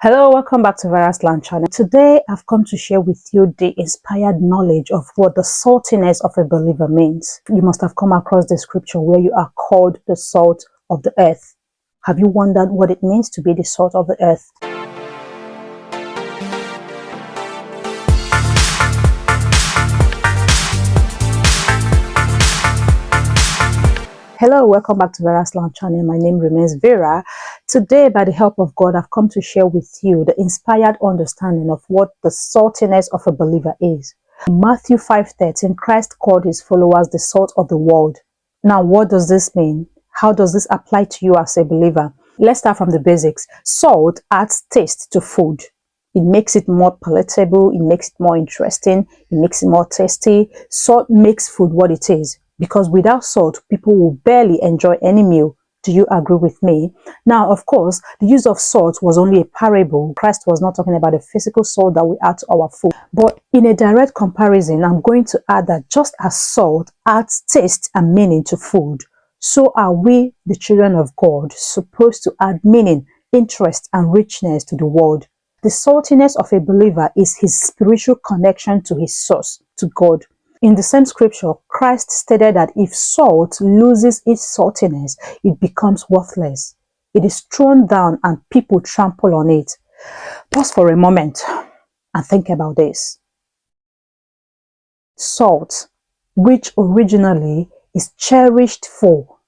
Hello, welcome back to Vera's Land channel. Today, I've come to share with you the inspired knowledge of what the saltiness of a believer means. You must have come across the scripture where you are called the salt of the earth. Have you wondered what it means to be the salt of the earth? Hello, welcome back to Vera's Land channel. My name remains Vera. Today, by the help of God, I've come to share with you the inspired understanding of what the saltiness of a believer is. In Matthew 5:13, Christ called his followers the salt of the world. Now, what does this mean? How does this apply to you as a believer? Let's start from the basics. Salt adds taste to food. It makes it more palatable, it makes it more interesting, it makes it more tasty. Salt makes food what it is. Because without salt, people will barely enjoy any meal. Do you agree with me? Now, of course, the use of salt was only a parable. Christ was not talking about the physical salt that we add to our food. But in a direct comparison, I'm going to add that just as salt adds taste and meaning to food, so are we, the children of God, supposed to add meaning, interest, and richness to the world. The saltiness of a believer is his spiritual connection to his source, to God. In the same scripture, Christ stated that if salt loses its saltiness, it becomes worthless. It is thrown down and people trample on it. Pause for a moment and think about this. Salt, which originally is cherished for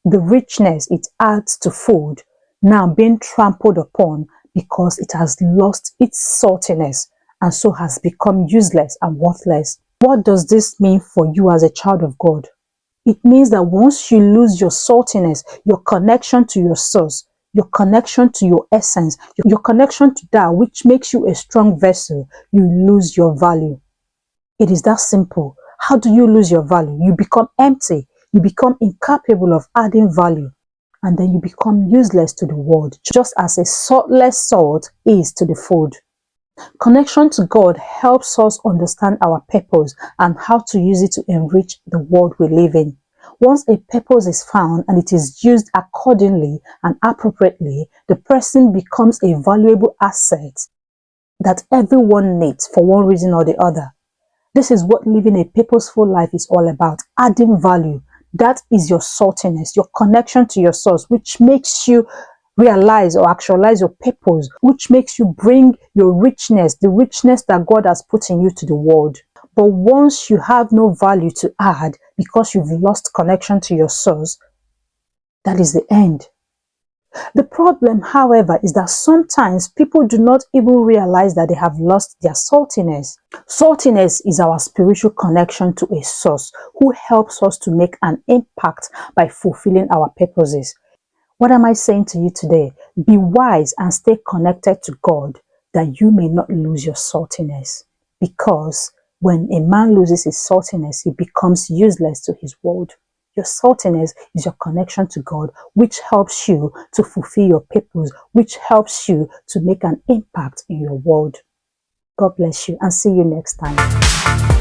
the richness it adds to food, now being trampled upon because it has lost its saltiness and so has become useless and worthless. What does this mean for you as a child of God? It means that once you lose your saltiness, your connection to your source, your connection to your essence, your connection to that which makes you a strong vessel, you lose your value. It is that simple. How do you lose your value? You become empty. You become incapable of adding value. And then you become useless to the world, just as a saltless salt is to the food. Connection to God helps us understand our purpose and how to use it to enrich the world we live in. Once a purpose is found and it is used accordingly and appropriately, the person becomes a valuable asset that everyone needs for one reason or the other. This is what living a purposeful life is all about, adding value. That is your saltiness, your connection to your source, which makes you realize or actualize your purpose, which makes you bring your richness, the richness that God has put in you to the world. But once you have no value to add because you've lost connection to your source, that is the end. The problem, however, is that sometimes people do not even realize that they have lost their saltiness. Saltiness is our spiritual connection to a source who helps us to make an impact by fulfilling our purposes. What am I saying to you today? Be wise and stay connected to God that you may not lose your saltiness. Because when a man loses his saltiness, he becomes useless to his world. Your saltiness is your connection to God, which helps you to fulfill your purpose, which helps you to make an impact in your world. God bless you and see you next time.